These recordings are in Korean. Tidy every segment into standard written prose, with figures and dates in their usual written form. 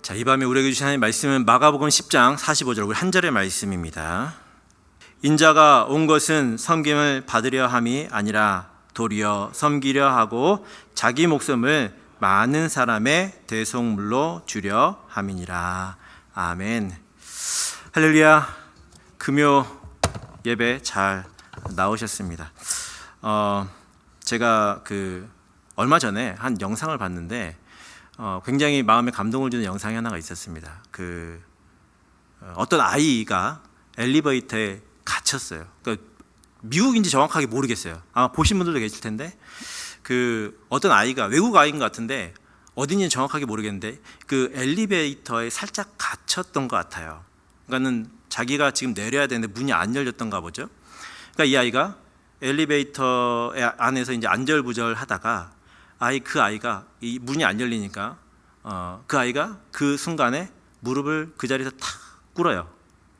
자, 이 밤에 우리에게 주신 하나님의 말씀은 마가복음 10장 45절 우리 한 절의 말씀입니다. 인자가 온 것은 섬김을 받으려 함이 아니라 도리어 섬기려 하고 자기 목숨을 많은 사람의 대속물로 주려 함이니라. 아멘. 할렐루야. 금요 예배 잘 나오셨습니다. 제가 얼마 전에 한 영상을 봤는데 굉장히 마음에 감동을 주는 영상이 하나가 있었습니다. 어떤 아이가 엘리베이터에 갇혔어요. 그러니까 미국인지 정확하게 모르겠어요. 아마 보신 분들도 계실 텐데 어떤 아이가 외국 아이인 것 같은데 어딘지 정확하게 모르겠는데 그 엘리베이터에 살짝 갇혔던 것 같아요. 그러니까는 자기가 지금 내려야 되는데 문이 안 열렸던가 보죠. 그러니까 이 아이가 엘리베이터 안에서 이제 안절부절하다가 그 아이가 이 문이 안 열리니까 그 아이가 그 순간에 무릎을 그 자리에서 탁 꿇어요.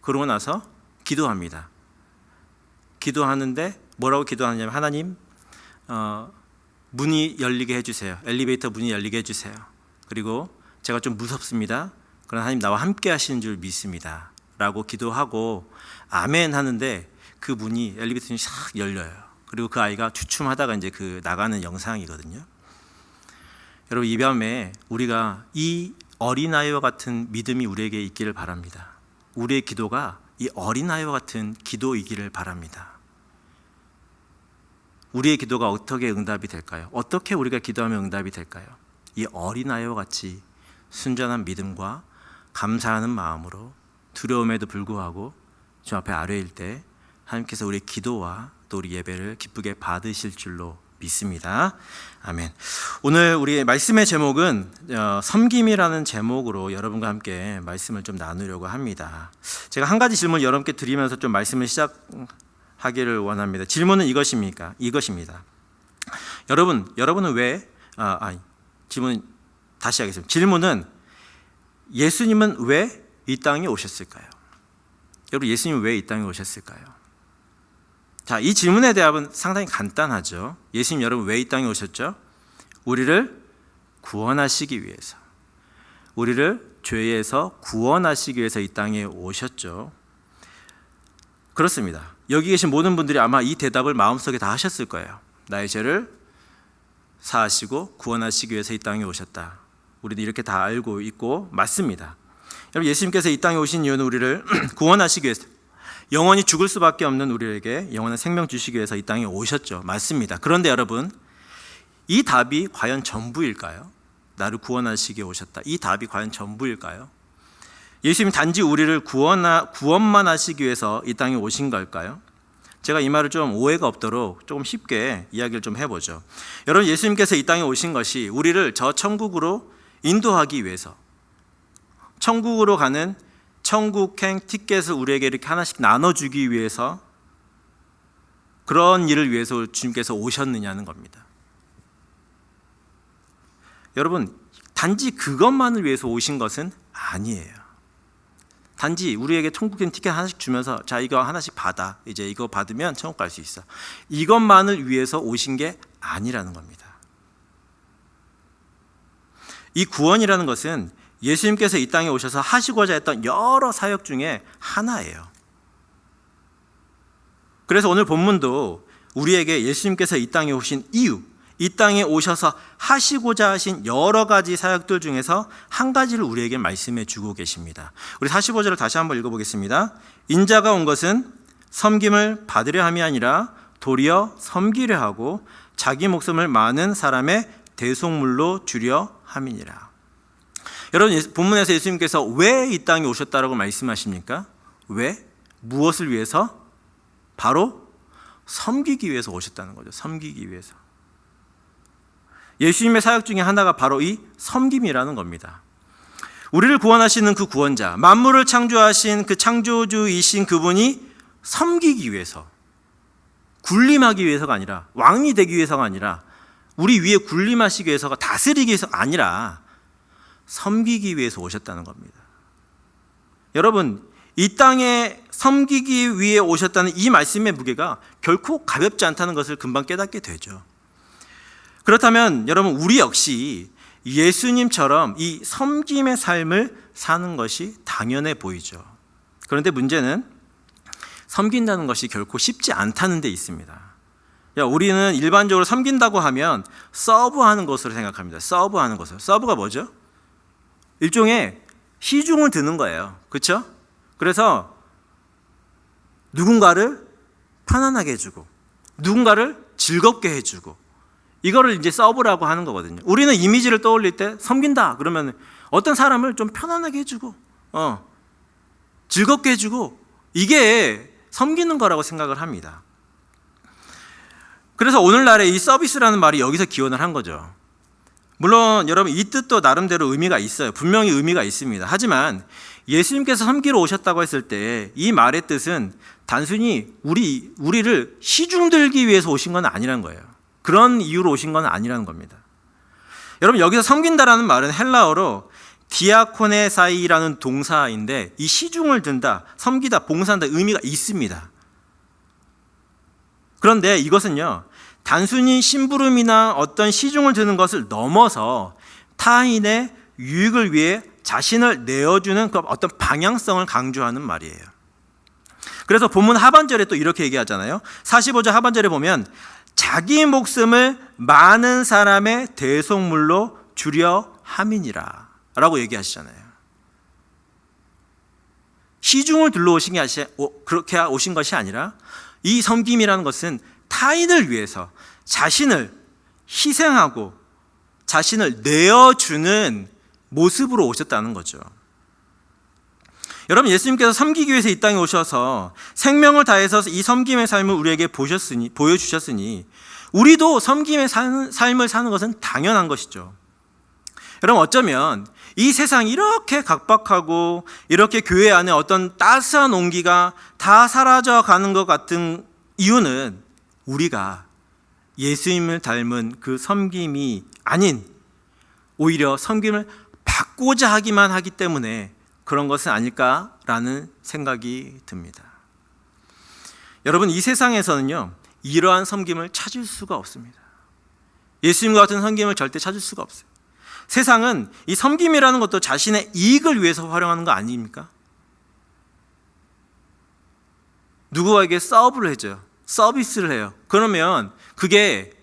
그러고 나서 기도합니다. 기도하는데 뭐라고 기도하냐면 하나님 문이 열리게 해주세요. 엘리베이터 문이 열리게 해주세요. 그리고 제가 좀 무섭습니다. 그러나 하나님 나와 함께 하시는 줄 믿습니다. 라고 기도하고 아멘 하는데 그 문이 엘리베이터 문이 싹 열려요. 그리고 그 아이가 주춤하다가 이제 나가는 영상이거든요. 여러분 이 밤에 우리가 이 어린아이와 같은 믿음이 우리에게 있기를 바랍니다. 우리의 기도가 이 어린아이와 같은 기도이기를 바랍니다. 우리의 기도가 어떻게 응답이 될까요? 어떻게 우리가 기도하면 응답이 될까요? 이 어린아이와 같이 순전한 믿음과 감사하는 마음으로 두려움에도 불구하고 주 앞에 아뢰일 때 하나님께서 우리의 기도와 또 우리 예배를 기쁘게 받으실 줄로 믿습니다. 아멘. 오늘 우리의 말씀의 제목은 섬김이라는 제목으로 여러분과 함께 말씀을 좀 나누려고 합니다. 제가 한 가지 질문 여러분께 드리면서 좀 말씀을 시작하기를 원합니다. 질문은 이것입니다. 여러분은 왜 질문 다시 하겠습니다. 질문은 예수님은 왜 이 땅에 오셨을까요? 여러분 예수님은 왜 이 땅에 오셨을까요? 자, 이 질문에 대답은 상당히 간단하죠. 예수님 여러분 왜 이 땅에 오셨죠? 우리를 구원하시기 위해서, 우리를 죄에서 구원하시기 위해서 이 땅에 오셨죠. 그렇습니다. 여기 계신 모든 분들이 아마 이 대답을 마음속에 다 하셨을 거예요. 나의 죄를 사하시고 구원하시기 위해서 이 땅에 오셨다. 우리도 이렇게 다 알고 있고 맞습니다. 여러분 예수님께서 이 땅에 오신 이유는 우리를 구원하시기 위해서, 영원히 죽을 수밖에 없는 우리에게 영원한 생명 주시기 위해서 이 땅에 오셨죠. 맞습니다. 그런데 여러분 이 답이 과연 전부일까요? 나를 구원하시기 위해 오셨다. 이 답이 과연 전부일까요? 예수님 단지 우리를 구원만 하시기 위해서 이 땅에 오신 걸까요? 제가 이 말을 좀 오해가 없도록 조금 쉽게 이야기를 좀 해보죠. 여러분 예수님께서 이 땅에 오신 것이 우리를 저 천국으로 인도하기 위해서, 천국으로 가는 천국행 티켓을 우리에게 이렇게 하나씩 나눠주기 위해서, 그런 일을 위해서 주님께서 오셨느냐는 겁니다. 여러분 단지 그것만을 위해서 오신 것은 아니에요. 단지 우리에게 천국행 티켓 하나씩 주면서 자 이거 하나씩 받아, 이제 이거 받으면 천국 갈 수 있어, 이것만을 위해서 오신 게 아니라는 겁니다. 이 구원이라는 것은 예수님께서 이 땅에 오셔서 하시고자 했던 여러 사역 중에 하나예요. 그래서 오늘 본문도 우리에게 예수님께서 이 땅에 오신 이유, 이 땅에 오셔서 하시고자 하신 여러 가지 사역들 중에서 한 가지를 우리에게 말씀해 주고 계십니다. 우리 45절을 다시 한번 읽어보겠습니다. 인자가 온 것은 섬김을 받으려 함이 아니라 도리어 섬기려 하고 자기 목숨을 많은 사람의 대속물로 주려 함이니라. 여러분 본문에서 예수님께서 왜 이 땅에 오셨다라고 말씀하십니까? 왜? 무엇을 위해서? 바로 섬기기 위해서 오셨다는 거죠. 섬기기 위해서. 예수님의 사역 중에 하나가 바로 이 섬김이라는 겁니다. 우리를 구원하시는 그 구원자, 만물을 창조하신 그 창조주이신 그분이 섬기기 위해서, 군림하기 위해서가 아니라, 왕이 되기 위해서가 아니라, 우리 위에 군림하시기 위해서가, 다스리기 위해서가 아니라 섬기기 위해서 오셨다는 겁니다. 여러분 이 땅에 섬기기 위해 오셨다는 이 말씀의 무게가 결코 가볍지 않다는 것을 금방 깨닫게 되죠. 그렇다면 여러분 우리 역시 예수님처럼 이 섬김의 삶을 사는 것이 당연해 보이죠. 그런데 문제는 섬긴다는 것이 결코 쉽지 않다는 데 있습니다. 우리는 일반적으로 섬긴다고 하면 서브하는 것으로 생각합니다. 서브하는 것을. 서브가 뭐죠? 일종의 시중을 드는 거예요. 그렇죠? 그래서 누군가를 편안하게 해주고 누군가를 즐겁게 해주고 이거를 이제 서브라고 하는 거거든요. 우리는 이미지를 떠올릴 때 섬긴다 그러면 어떤 사람을 좀 편안하게 해주고 즐겁게 해주고 이게 섬기는 거라고 생각을 합니다. 그래서 오늘날의 이 서비스라는 말이 여기서 기원을 한 거죠. 물론 여러분 이 뜻도 나름대로 의미가 있어요. 분명히 의미가 있습니다. 하지만 예수님께서 섬기러 오셨다고 했을 때 이 말의 뜻은 단순히 우리를 시중들기 위해서 오신 건 아니라는 거예요. 그런 이유로 오신 건 아니라는 겁니다. 여러분 여기서 섬긴다라는 말은 헬라어로 디아코네사이라는 동사인데 이 시중을 든다, 섬기다, 봉사한다 의미가 있습니다. 그런데 이것은요 단순히 심부름이나 어떤 시중을 드는 것을 넘어서 타인의 유익을 위해 자신을 내어주는 그 어떤 방향성을 강조하는 말이에요. 그래서 본문 하반절에 또 이렇게 얘기하잖아요. 45절 하반절에 보면 자기 목숨을 많은 사람의 대속물로 주려 함이니라 라고 얘기하시잖아요. 시중을 둘러오신 게 그렇게 오신 것이 아니라 이 섬김이라는 것은 타인을 위해서 자신을 희생하고 자신을 내어주는 모습으로 오셨다는 거죠. 여러분 예수님께서 섬기기 위해서 이 땅에 오셔서 생명을 다해서 이 섬김의 삶을 우리에게 보여주셨으니 우리도 섬김의 삶을 사는 것은 당연한 것이죠. 여러분 어쩌면 이 세상이 이렇게 각박하고 이렇게 교회 안에 어떤 따스한 온기가 다 사라져 가는 것 같은 이유는 우리가 예수님을 닮은 그 섬김이 아닌 오히려 섬김을 받고자 하기만 하기 때문에 그런 것은 아닐까라는 생각이 듭니다. 여러분 이 세상에서는요 이러한 섬김을 찾을 수가 없습니다. 예수님과 같은 섬김을 절대 찾을 수가 없어요. 세상은 이 섬김이라는 것도 자신의 이익을 위해서 활용하는 거 아닙니까? 누구에게 서브를 해줘요. 서비스를 해요. 그러면 그게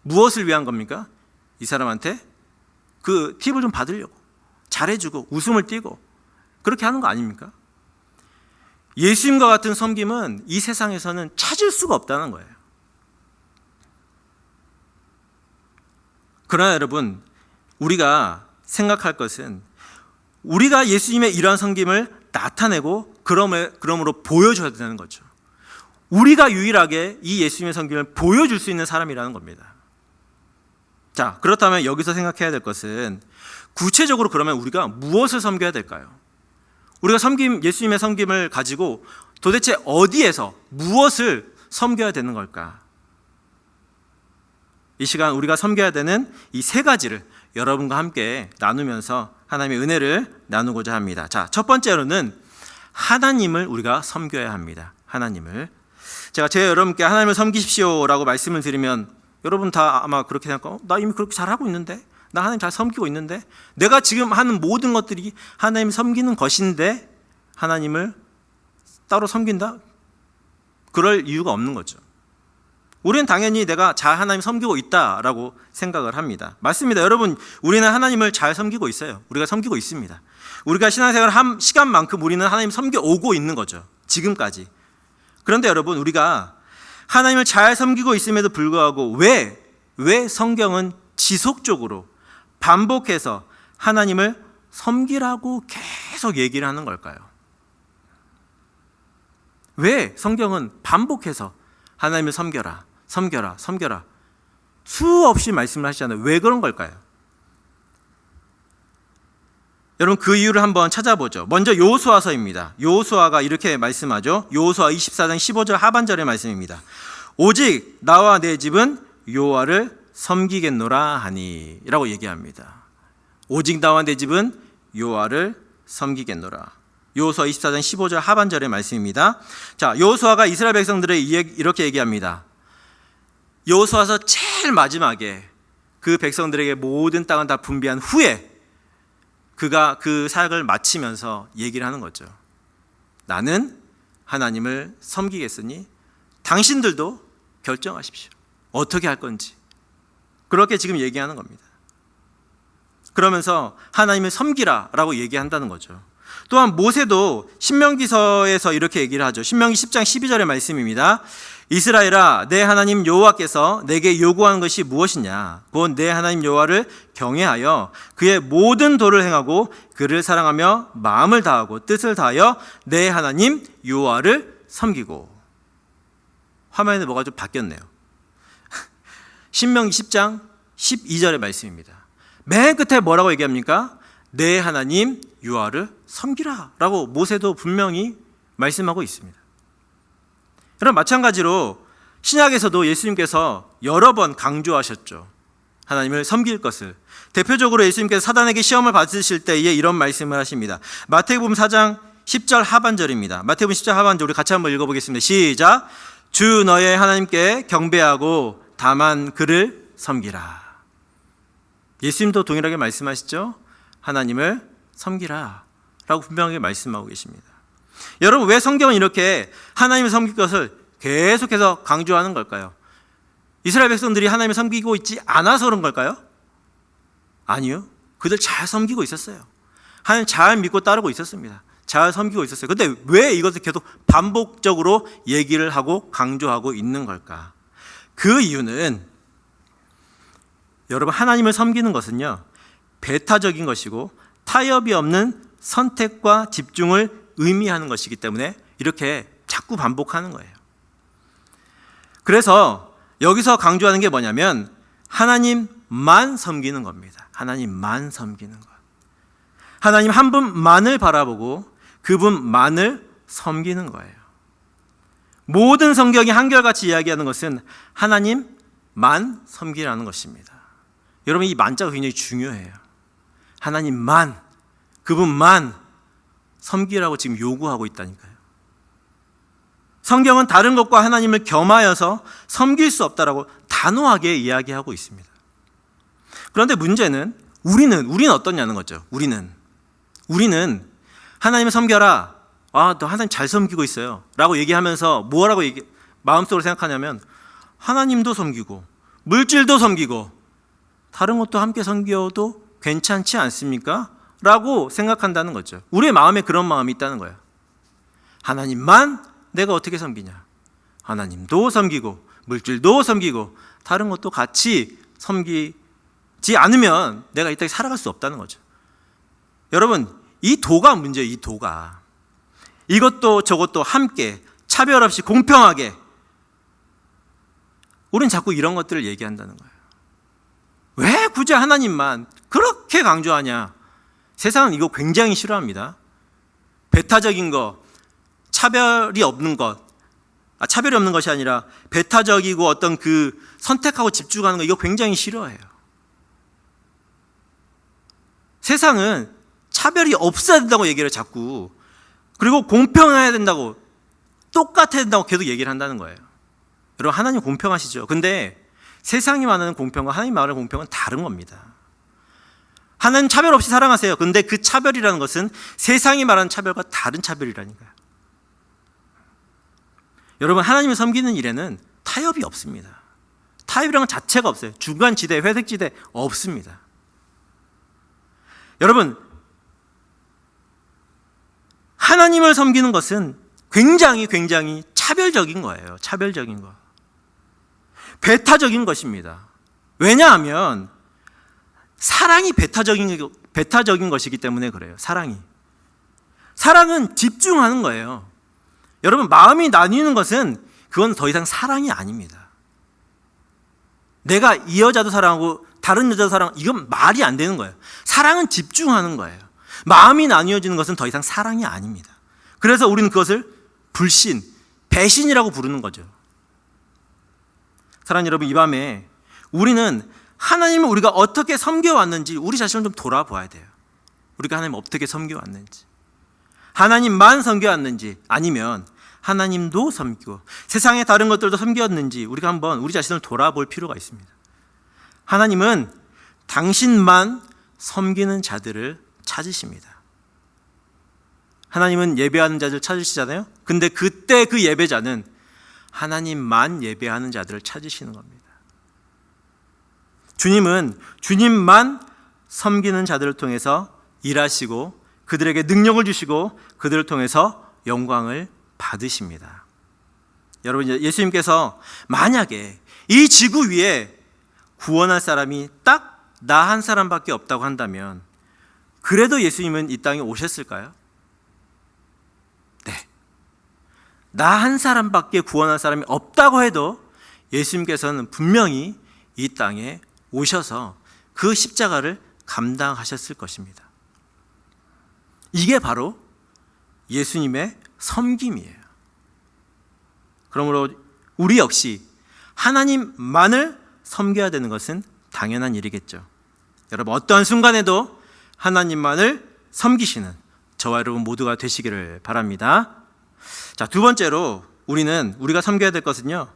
무엇을 위한 겁니까? 이 사람한테 그 팁을 좀 받으려고 잘해주고 웃음을 띠고 그렇게 하는 거 아닙니까? 예수님과 같은 섬김은 이 세상에서는 찾을 수가 없다는 거예요. 그러나 여러분 우리가 생각할 것은 우리가 예수님의 이러한 섬김을 나타내고 그러므로 보여줘야 되는 거죠. 우리가 유일하게 이 예수님의 섬김을 보여줄 수 있는 사람이라는 겁니다. 자, 그렇다면 여기서 생각해야 될 것은 구체적으로 그러면 우리가 무엇을 섬겨야 될까요? 우리가 예수님의 섬김을 가지고 도대체 어디에서 무엇을 섬겨야 되는 걸까? 이 시간 우리가 섬겨야 되는 이 세 가지를 여러분과 함께 나누면서 하나님의 은혜를 나누고자 합니다. 자, 첫 번째로는 하나님을 우리가 섬겨야 합니다. 하나님을. 제가 여러분께 하나님을 섬기십시오라고 말씀을 드리면 여러분 다 아마 그렇게 생각하고 나 이미 그렇게 잘하고 있는데 나 하나님 잘 섬기고 있는데 내가 지금 하는 모든 것들이 하나님 섬기는 것인데 하나님을 따로 섬긴다? 그럴 이유가 없는 거죠. 우리는 당연히 내가 잘 하나님 섬기고 있다라고 생각을 합니다. 맞습니다. 여러분 우리는 하나님을 잘 섬기고 있어요. 우리가 섬기고 있습니다. 우리가 신앙생활을 한 시간만큼 우리는 하나님 섬겨오고 있는 거죠. 지금까지. 그런데 여러분 우리가 하나님을 잘 섬기고 있음에도 불구하고 왜 성경은 지속적으로 반복해서 하나님을 섬기라고 계속 얘기를 하는 걸까요? 왜 성경은 반복해서 하나님을 섬겨라 수없이 말씀을 하시잖아요. 왜 그런 걸까요? 여러분 그 이유를 한번 찾아보죠. 먼저 여호수아서입니다. 여호수아가 이렇게 말씀하죠. 여호수아 24장 15절 하반절의 말씀입니다. 오직 나와 내 집은 여호와를 섬기겠노라 하니 라고 얘기합니다. 오직 나와 내 집은 여호와를 섬기겠노라. 여호수아 24장 15절 하반절의 말씀입니다. 자, 여호수아가 이스라엘 백성들에게 이렇게 얘기합니다. 여호수아서 제일 마지막에 그 백성들에게 모든 땅을 다 분배한 후에 그가 그 사역을 마치면서 얘기를 하는 거죠. 나는 하나님을 섬기겠으니 당신들도 결정하십시오. 어떻게 할 건지. 그렇게 지금 얘기하는 겁니다. 그러면서 하나님을 섬기라 라고 얘기한다는 거죠. 또한 모세도 신명기서에서 이렇게 얘기를 하죠. 신명기 10장 12절의 말씀입니다. 이스라엘아, 내 하나님 여호와께서 내게 요구하는 것이 무엇이냐? 곧 내 하나님 여호와를 경외하여 그의 모든 도를 행하고 그를 사랑하며 마음을 다하고 뜻을 다하여 내 하나님 여호와를 섬기고. 화면에 뭐가 좀 바뀌었네요. 신명기 10장 12절의 말씀입니다. 맨 끝에 뭐라고 얘기합니까? 내 하나님 여호와를 섬기라 라고 모세도 분명히 말씀하고 있습니다. 여러분, 마찬가지로 신약에서도 예수님께서 여러 번 강조하셨죠. 하나님을 섬길 것을. 대표적으로 예수님께서 사단에게 시험을 받으실 때에 이런 말씀을 하십니다. 마태복음 4장 10절 하반절입니다. 마태복음 10절 하반절 우리 같이 한번 읽어보겠습니다. 시작. 주 너의 하나님께 경배하고 다만 그를 섬기라. 예수님도 동일하게 말씀하시죠. 하나님을 섬기라 라고 분명하게 말씀하고 계십니다. 여러분, 왜 성경은 이렇게 하나님을 섬길 것을 계속해서 강조하는 걸까요? 이스라엘 백성들이 하나님을 섬기고 있지 않아서 그런 걸까요? 아니요. 그들 잘 섬기고 있었어요. 하나님 잘 믿고 따르고 있었습니다. 잘 섬기고 있었어요. 그런데 왜 이것을 계속 반복적으로 얘기를 하고 강조하고 있는 걸까? 그 이유는 여러분, 하나님을 섬기는 것은요, 배타적인 것이고 타협이 없는 선택과 집중을 의미하는 것이기 때문에 이렇게 자꾸 반복하는 거예요. 그래서 여기서 강조하는 게 뭐냐면 하나님만 섬기는 겁니다. 하나님만 섬기는 것. 하나님 한 분만을 바라보고 그분만을 섬기는 거예요. 모든 성경이 한결같이 이야기하는 것은 하나님만 섬기라는 것입니다. 여러분, 이 만자가 굉장히 중요해요. 하나님만, 그분만 섬기라고 지금 요구하고 있다니까요. 성경은 다른 것과 하나님을 겸하여서 섬길 수 없다라고 단호하게 이야기하고 있습니다. 그런데 문제는 우리는 어떠냐는 거죠. 우리는 하나님을 섬겨라. 아, 너 하나님 잘 섬기고 있어요 라고 얘기하면서 뭐라고 마음속으로 생각하냐면 하나님도 섬기고 물질도 섬기고 다른 것도 함께 섬겨도 괜찮지 않습니까? 라고 생각한다는 거죠. 우리의 마음에 그런 마음이 있다는 거예요. 하나님만 내가 어떻게 섬기냐? 하나님도 섬기고 물질도 섬기고 다른 것도 같이 섬기지 않으면 내가 이 땅에 살아갈 수 없다는 거죠. 여러분, 이 도가 문제예요. 이 도가. 이것도 저것도 함께 차별 없이 공평하게. 우린 자꾸 이런 것들을 얘기한다는 거예요. 왜 굳이 하나님만 그렇게 강조하냐? 세상은 이거 굉장히 싫어합니다. 배타적인 거, 차별이 없는 것, 차별이 없는 것이 아니라 배타적이고 어떤 그 선택하고 집중하는 거, 이거 굉장히 싫어해요. 세상은 차별이 없어야 된다고 얘기를 자꾸, 그리고 공평해야 된다고, 똑같아야 된다고 계속 얘기를 한다는 거예요. 여러분, 하나님 공평하시죠? 근데 세상이 말하는 공평과 하나님 말하는 공평은 다른 겁니다. 하나님 차별 없이 사랑하세요. 근데 그 차별이라는 것은 세상이 말하는 차별과 다른 차별이라니까요. 여러분, 하나님을 섬기는 일에는 타협이 없습니다. 타협이라는 것 자체가 없어요. 중간지대, 회색지대 없습니다. 여러분, 하나님을 섬기는 것은 굉장히 차별적인 거예요. 차별적인 거. 배타적인 것입니다. 왜냐하면 사랑이 배타적인 것이기 때문에 그래요. 사랑은 집중하는 거예요. 여러분, 마음이 나뉘는 것은 그건 더 이상 사랑이 아닙니다. 내가 이 여자도 사랑하고 다른 여자도 사랑하고, 이건 말이 안 되는 거예요. 사랑은 집중하는 거예요. 마음이 나뉘어지는 것은 더 이상 사랑이 아닙니다. 그래서 우리는 그것을 불신, 배신이라고 부르는 거죠. 사랑하는 여러분, 이 밤에 우리는 하나님을 우리가 어떻게 섬겨왔는지 우리 자신을 좀 돌아봐야 돼요. 우리가 하나님을 어떻게 섬겨왔는지, 하나님만 섬겨왔는지, 아니면 하나님도 섬기고 세상의 다른 것들도 섬겼는지 우리가 한번 우리 자신을 돌아볼 필요가 있습니다. 하나님은 당신만 섬기는 자들을 찾으십니다. 하나님은 예배하는 자들 찾으시잖아요. 근데 그때 그 예배자는 하나님만 예배하는 자들을 찾으시는 겁니다. 주님은 주님만 섬기는 자들을 통해서 일하시고 그들에게 능력을 주시고 그들을 통해서 영광을 받으십니다. 여러분, 예수님께서 만약에 이 지구 위에 구원할 사람이 딱 나 한 사람밖에 없다고 한다면 그래도 예수님은 이 땅에 오셨을까요? 네. 나 한 사람밖에 구원할 사람이 없다고 해도 예수님께서는 분명히 이 땅에 오셔서 그 십자가를 감당하셨을 것입니다. 이게 바로 예수님의 섬김이에요. 그러므로 우리 역시 하나님만을 섬겨야 되는 것은 당연한 일이겠죠. 여러분, 어떠한 순간에도 하나님만을 섬기시는 저와 여러분 모두가 되시기를 바랍니다. 자, 두 번째로 우리가 섬겨야 될 것은요,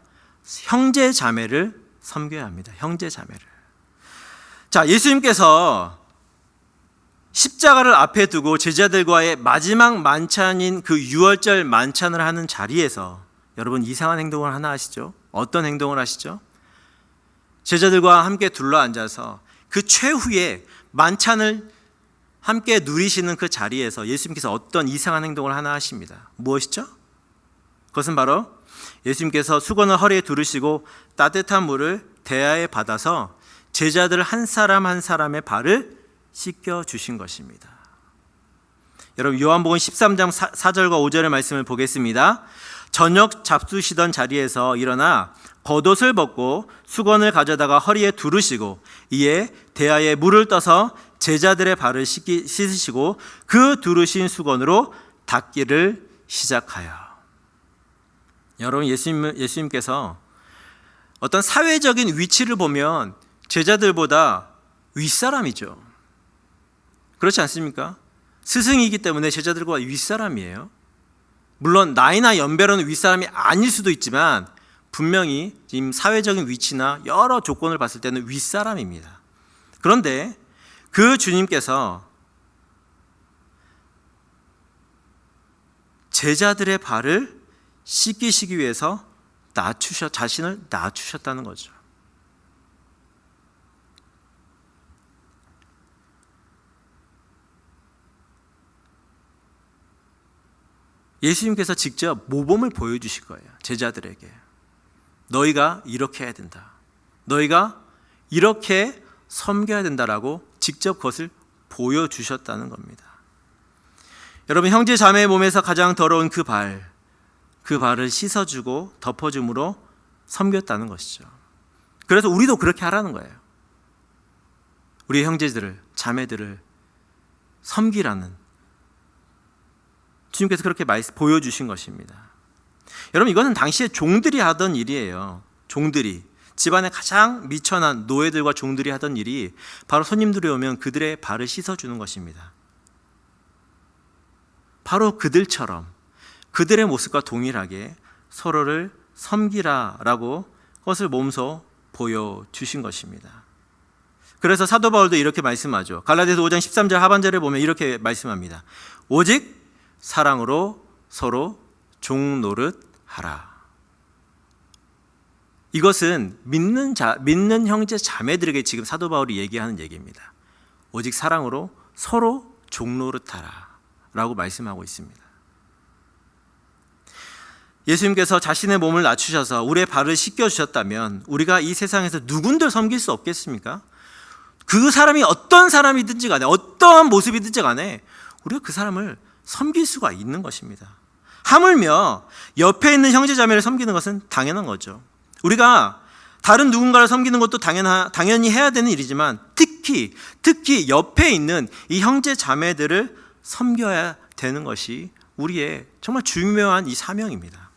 형제 자매를 섬겨야 합니다. 형제 자매를. 자, 예수님께서 십자가를 앞에 두고 제자들과의 마지막 만찬인 그 유월절 만찬을 하는 자리에서 여러분 이상한 행동을 하나 하시죠? 어떤 행동을 하시죠? 제자들과 함께 둘러앉아서 그 최후의 만찬을 함께 누리시는 그 자리에서 예수님께서 어떤 이상한 행동을 하나 하십니다. 무엇이죠? 그것은 바로 예수님께서 수건을 허리에 두르시고 따뜻한 물을 대야에 받아서 제자들 한 사람 한 사람의 발을 씻겨 주신 것입니다. 여러분, 요한복음 13장 4절과 5절의 말씀을 보겠습니다. 저녁 잡수시던 자리에서 일어나 겉옷을 벗고 수건을 가져다가 허리에 두르시고 이에 대야에 물을 떠서 제자들의 발을 씻으시고 그 두르신 수건으로 닦기를 시작하여. 여러분, 예수님께서 어떤 사회적인 위치를 보면 제자들보다 윗사람이죠. 그렇지 않습니까? 스승이기 때문에 제자들보다 윗사람이에요. 물론 나이나 연배로는 윗사람이 아닐 수도 있지만 분명히 지금 사회적인 위치나 여러 조건을 봤을 때는 윗사람입니다. 그런데 그 주님께서 제자들의 발을 씻기시기 위해서 자신을 낮추셨다는 거죠. 예수님께서 직접 모범을 보여주실 거예요. 제자들에게. 너희가 이렇게 해야 된다. 너희가 이렇게 섬겨야 된다라고 직접 그것을 보여주셨다는 겁니다. 여러분, 형제 자매의 몸에서 가장 더러운 그 발을 씻어주고 덮어줌으로 섬겼다는 것이죠. 그래서 우리도 그렇게 하라는 거예요. 우리 형제들을, 자매들을 섬기라는 주님께서 그렇게 보여주신 것입니다. 여러분, 이것은 당시에 종들이 하던 일이에요. 종들이, 집안에 가장 미천한 노예들과 종들이 하던 일이 바로 손님들이 오면 그들의 발을 씻어주는 것입니다. 바로 그들처럼 그들의 모습과 동일하게 서로를 섬기라라고 그것을 몸소 보여주신 것입니다. 그래서 사도 바울도 이렇게 말씀하죠. 갈라디아서 5장 13절 하반절에 보면 이렇게 말씀합니다. 오직 사랑으로 서로 종노릇하라. 이것은 믿는 형제 자매들에게 지금 사도 바울이 얘기하는 얘기입니다. 오직 사랑으로 서로 종노릇하라 라고 말씀하고 있습니다. 예수님께서 자신의 몸을 낮추셔서 우리의 발을 씻겨주셨다면 우리가 이 세상에서 누군들 섬길 수 없겠습니까? 그 사람이 어떤 사람이든지 간에 어떠한 모습이든지 간에 우리가 그 사람을 섬길 수가 있는 것입니다. 하물며 옆에 있는 형제자매를 섬기는 것은 당연한 거죠. 우리가 다른 누군가를 섬기는 것도 당연히 해야 되는 일이지만 특히 옆에 있는 이 형제자매들을 섬겨야 되는 것이 우리의 정말 중요한 이 사명입니다.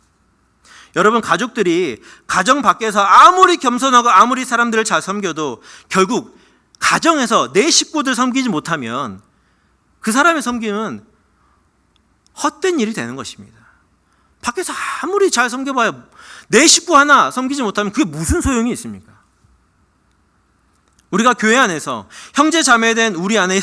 여러분, 가족들이 가정 밖에서 아무리 겸손하고 아무리 사람들을 잘 섬겨도 결국 가정에서 내 식구들 섬기지 못하면 그 사람의 섬김은 헛된 일이 되는 것입니다. 밖에서 아무리 잘 섬겨봐야 내 식구 하나 섬기지 못하면 그게 무슨 소용이 있습니까? 우리가 교회 안에서 형제 자매에 대한 우리 안에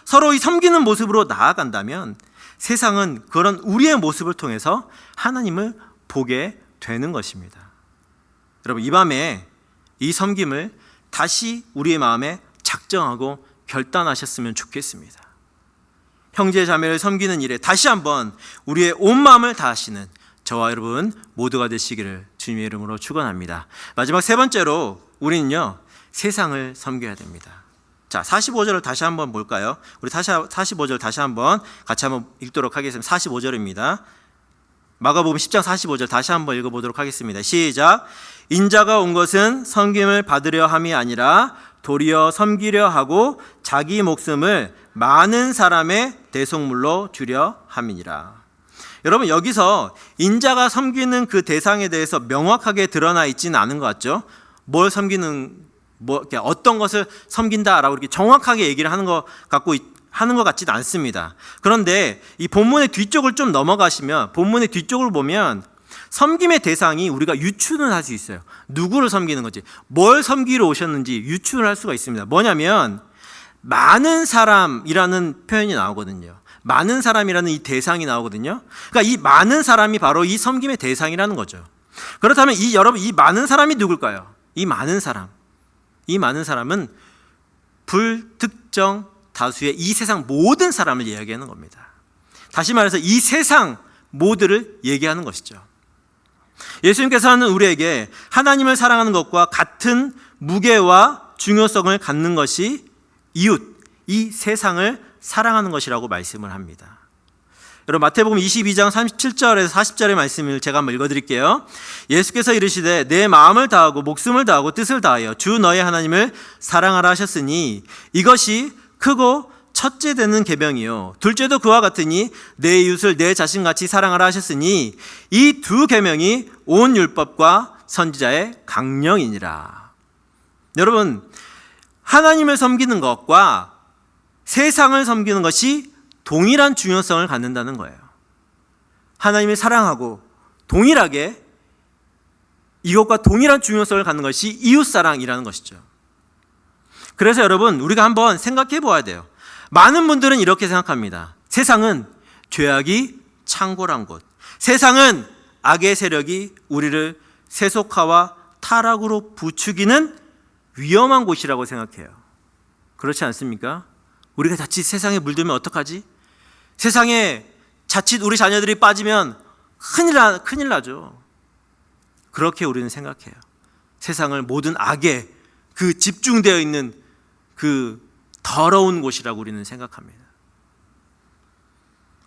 서로의 섬기는 모습으로 나아간다면 세상은 그런 우리의 모습을 통해서 하나님을 보게 되는 것입니다. 여러분, 이 밤에 이 섬김을 다시 우리의 마음에 작정하고 결단하셨으면 좋겠습니다. 형제 자매를 섬기는 일에 다시 한번 우리의 온 마음을 다하시는 저와 여러분 모두가 되시기를 주님의 이름으로 축원합니다. 마지막 세 번째로 우리는요, 세상을 섬겨야 됩니다. 자, 45절을 다시 한번 볼까요? 우리 45절 다시 한번 같이 한번 읽도록 하겠습니다. 45절입니다. 마가복음 10장 45절 다시 한번 읽어보도록 하겠습니다. 시작. 인자가 온 것은 섬김을 받으려 함이 아니라 도리어 섬기려 하고 자기 목숨을 많은 사람의 대속물로 주려 함이니라. 여러분, 여기서 인자가 섬기는 그 대상에 대해서 명확하게 드러나 있지는 않은 것 같죠? 뭘 섬기는, 어떤 것을 섬긴다라고 이렇게 정확하게 얘기를 하는 것 같지는 않습니다. 그런데 이 본문의 뒤쪽을 좀 넘어가시면, 본문의 뒤쪽을 보면 섬김의 대상이 우리가 유추는 할 수 있어요. 누구를 섬기는 건지, 뭘 섬기러 오셨는지 유추를 할 수가 있습니다. 뭐냐면 많은 사람이라는 표현이 나오거든요. 많은 사람이라는 이 대상이 나오거든요. 그러니까 이 많은 사람이 바로 이 섬김의 대상이라는 거죠. 그렇다면 여러분, 이 많은 사람이 누굴까요? 이 많은 사람은 불특정 다수의 이 세상 모든 사람을 이야기하는 겁니다. 다시 말해서 이 세상 모두를 얘기하는 것이죠. 예수님께서는 우리에게 하나님을 사랑하는 것과 같은 무게와 중요성을 갖는 것이 이웃, 이 세상을 사랑하는 것이라고 말씀을 합니다. 여러분, 마태복음 22장 37절에서 40절의 말씀을 제가 한번 읽어드릴게요. 예수께서 이르시되 내 마음을 다하고 목숨을 다하고 뜻을 다하여 주 너의 하나님을 사랑하라 하셨으니 이것이 크고 첫째 되는 계명이요 둘째도 그와 같으니 내 이웃을 내 자신같이 사랑하라 하셨으니 이 두 계명이 온 율법과 선지자의 강령이니라. 여러분, 하나님을 섬기는 것과 세상을 섬기는 것이 동일한 중요성을 갖는다는 거예요. 하나님을 사랑하고 동일하게 이것과 동일한 중요성을 갖는 것이 이웃사랑이라는 것이죠. 그래서 여러분, 우리가 한번 생각해 보아야 돼요. 많은 분들은 이렇게 생각합니다. 세상은 죄악이 창궐한 곳, 세상은 악의 세력이 우리를 세속화와 타락으로 부추기는 위험한 곳이라고 생각해요. 그렇지 않습니까? 우리가 자칫 세상에 물들면 어떡하지? 세상에 자칫 우리 자녀들이 빠지면 큰일 나죠. 그렇게 우리는 생각해요. 세상을 모든 악에 그 집중되어 있는 그 더러운 곳이라고 우리는 생각합니다.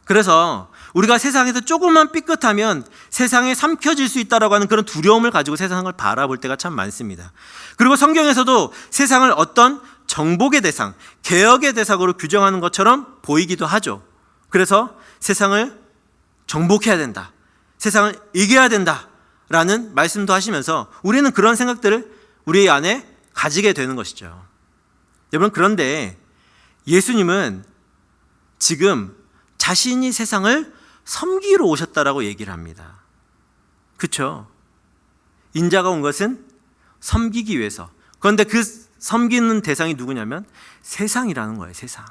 그래서 우리가 세상에서 조금만 삐끗하면 세상에 삼켜질 수 있다라고 하는 그런 두려움을 가지고 세상을 바라볼 때가 참 많습니다. 그리고 성경에서도 세상을 어떤 정복의 대상, 개혁의 대상으로 규정하는 것처럼 보이기도 하죠. 그래서 세상을 정복해야 된다, 세상을 이겨야 된다라는 말씀도 하시면서 우리는 그런 생각들을 우리 안에 가지게 되는 것이죠. 여러분, 그런데 예수님은 지금 자신이 세상을 섬기러 오셨다라고 얘기를 합니다. 그렇죠? 인자가 온 것은 섬기기 위해서. 그런데 그 섬기는 대상이 누구냐면 세상이라는 거예요. 세상.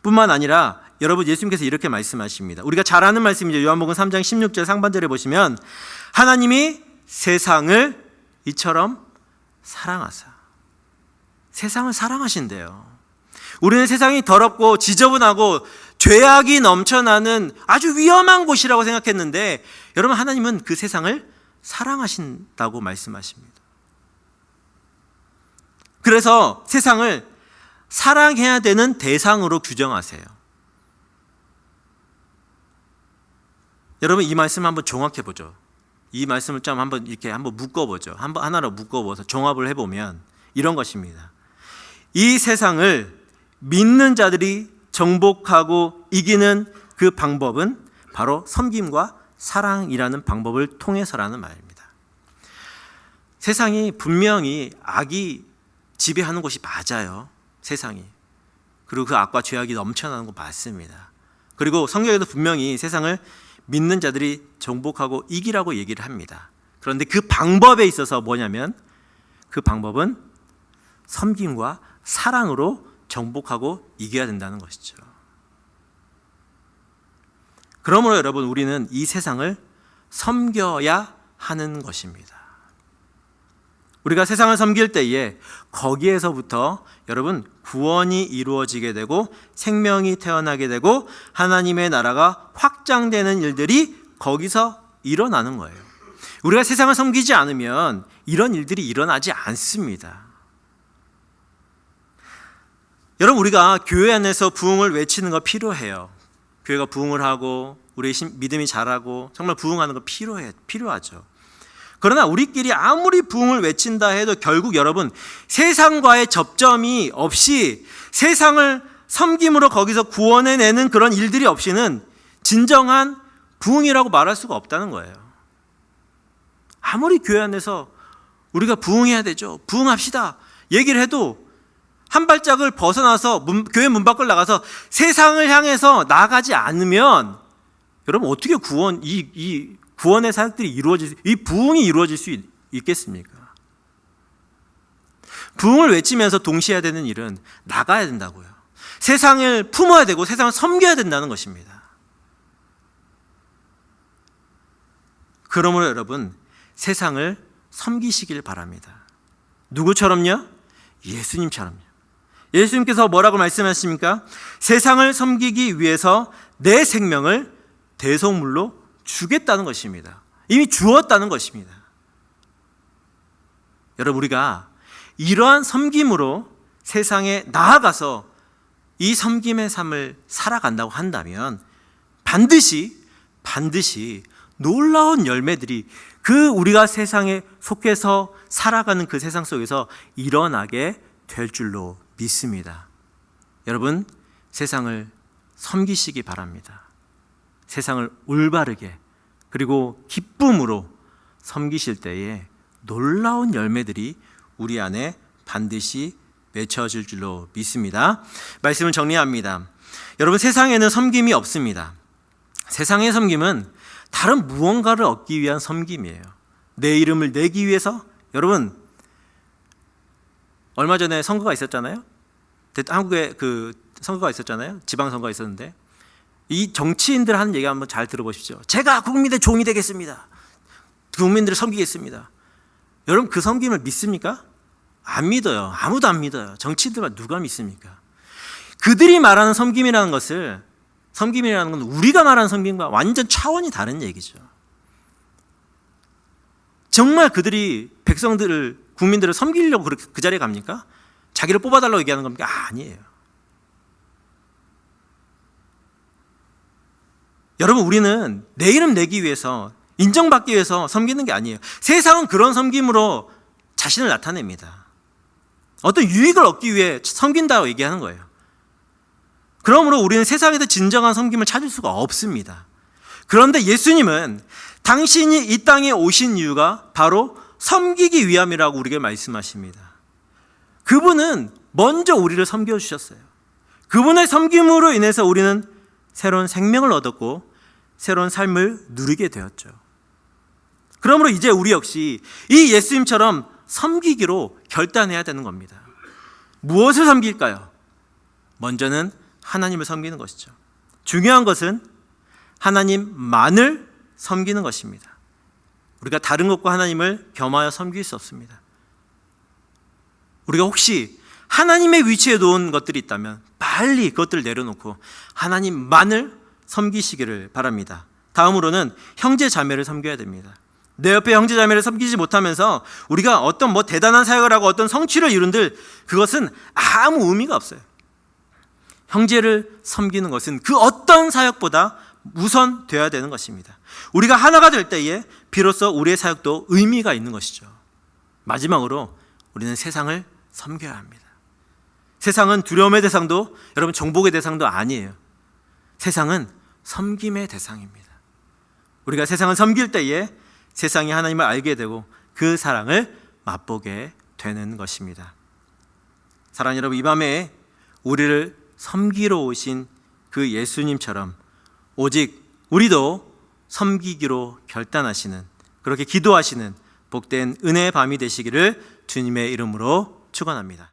뿐만 아니라 여러분, 예수님께서 이렇게 말씀하십니다. 우리가 잘 아는 말씀이죠. 요한복음 3장 16절 상반절에 보시면 하나님이 세상을 이처럼 사랑하사. 세상을 사랑하신대요. 우리는 세상이 더럽고 지저분하고 죄악이 넘쳐나는 아주 위험한 곳이라고 생각했는데 여러분, 하나님은 그 세상을 사랑하신다고 말씀하십니다. 그래서 세상을 사랑해야 되는 대상으로 규정하세요. 여러분, 이 말씀 한번 종합해 보죠. 이 말씀을 좀 한번 이렇게 한번 묶어보죠. 하나로 묶어보서 종합을 해보면 이런 것입니다. 이 세상을 믿는 자들이 정복하고 이기는 그 방법은 바로 섬김과 사랑이라는 방법을 통해서라는 말입니다. 세상이 분명히 악이 지배하는 곳이 맞아요. 세상이. 그리고 그 악과 죄악이 넘쳐나는 거 맞습니다. 그리고 성경에도 분명히 세상을 믿는 자들이 정복하고 이기라고 얘기를 합니다. 그런데 그 방법에 있어서 뭐냐면 그 방법은 섬김과 사랑으로 정복하고 이겨야 된다는 것이죠. 그러므로 여러분, 우리는 이 세상을 섬겨야 하는 것입니다. 우리가 세상을 섬길 때에 거기에서부터 여러분 구원이 이루어지게 되고 생명이 태어나게 되고 하나님의 나라가 확장되는 일들이 거기서 일어나는 거예요. 우리가 세상을 섬기지 않으면 이런 일들이 일어나지 않습니다. 여러분, 우리가 교회 안에서 부흥을 외치는 거 필요해요. 교회가 부흥을 하고 우리의 믿음이 자라고 정말 부흥하는 거 필요하죠. 그러나 우리끼리 아무리 부흥을 외친다 해도 결국 여러분 세상과의 접점이 없이 세상을 섬김으로 거기서 구원해내는 그런 일들이 없이는 진정한 부흥이라고 말할 수가 없다는 거예요. 아무리 교회 안에서 우리가 부흥해야 되죠, 부흥합시다 얘기를 해도 한 발짝을 벗어나서 교회 문 밖을 나가서 세상을 향해서 나가지 않으면 여러분 어떻게 구원의 사역들이 이 부흥이 이루어질 수 있겠습니까? 부흥을 외치면서 동시에 해야 되는 일은 나가야 된다고요. 세상을 품어야 되고 세상을 섬겨야 된다는 것입니다. 그러므로 여러분 세상을 섬기시길 바랍니다. 누구처럼요? 예수님처럼요. 예수님께서 뭐라고 말씀하십니까? 세상을 섬기기 위해서 내 생명을 대속물로 주겠다는 것입니다. 이미 주었다는 것입니다. 여러분, 우리가 이러한 섬김으로 세상에 나아가서 이 섬김의 삶을 살아간다고 한다면 반드시 놀라운 열매들이 우리가 세상에 속해서 살아가는 그 세상 속에서 일어나게 될 줄로 믿습니다. 여러분, 세상을 섬기시기 바랍니다. 세상을 올바르게 그리고 기쁨으로 섬기실 때에 놀라운 열매들이 우리 안에 반드시 맺혀질 줄로 믿습니다. 말씀을 정리합니다. 여러분, 세상에는 섬김이 없습니다. 세상의 섬김은 다른 무언가를 얻기 위한 섬김이에요. 내 이름을 내기 위해서. 여러분, 얼마 전에 선거가 있었잖아요. 한국에 선거가 있었잖아요. 지방선거가 있었는데 이 정치인들 하는 얘기 한번 잘 들어보십시오. 제가 국민의 종이 되겠습니다. 국민들을 섬기겠습니다. 여러분, 그 섬김을 믿습니까? 안 믿어요. 아무도 안 믿어요. 정치인들만 누가 믿습니까? 그들이 말하는 섬김이라는 건 우리가 말하는 섬김과 완전 차원이 다른 얘기죠. 정말 그들이 국민들을 섬기려고 그 자리에 갑니까? 자기를 뽑아달라고 얘기하는 겁니까? 아니에요. 여러분, 우리는 내 이름 내기 위해서, 인정받기 위해서 섬기는 게 아니에요. 세상은 그런 섬김으로 자신을 나타냅니다. 어떤 유익을 얻기 위해 섬긴다고 얘기하는 거예요. 그러므로 우리는 세상에서 진정한 섬김을 찾을 수가 없습니다. 그런데 예수님은 당신이 이 땅에 오신 이유가 바로 섬기기 위함이라고 우리에게 말씀하십니다. 그분은 먼저 우리를 섬겨주셨어요. 그분의 섬김으로 인해서 우리는 새로운 생명을 얻었고 새로운 삶을 누리게 되었죠. 그러므로 이제 우리 역시 이 예수님처럼 섬기기로 결단해야 되는 겁니다. 무엇을 섬길까요? 먼저는 하나님을 섬기는 것이죠. 중요한 것은 하나님만을 섬기는 것입니다. 우리가 다른 것과 하나님을 겸하여 섬길 수 없습니다. 우리가 혹시 하나님의 위치에 놓은 것들이 있다면 빨리 그것들을 내려놓고 하나님만을 섬기시기를 바랍니다. 다음으로는 형제 자매를 섬겨야 됩니다. 내 옆에 형제 자매를 섬기지 못하면서 우리가 어떤 대단한 사역을 하고 어떤 성취를 이룬들 그것은 아무 의미가 없어요. 형제를 섬기는 것은 그 어떤 사역보다 우선되어야 되는 것입니다. 우리가 하나가 될 때에 비로소 우리의 사역도 의미가 있는 것이죠. 마지막으로 우리는 세상을 섬겨야 합니다. 세상은 두려움의 대상도 여러분 정복의 대상도 아니에요. 세상은 섬김의 대상입니다. 우리가 세상을 섬길 때에 세상이 하나님을 알게 되고 그 사랑을 맛보게 되는 것입니다. 사랑하는 여러분, 이 밤에 우리를 섬기러 오신 그 예수님처럼 오직 우리도 섬기기로 결단하시는, 그렇게 기도하시는 복된 은혜의 밤이 되시기를 주님의 이름으로 축원합니다.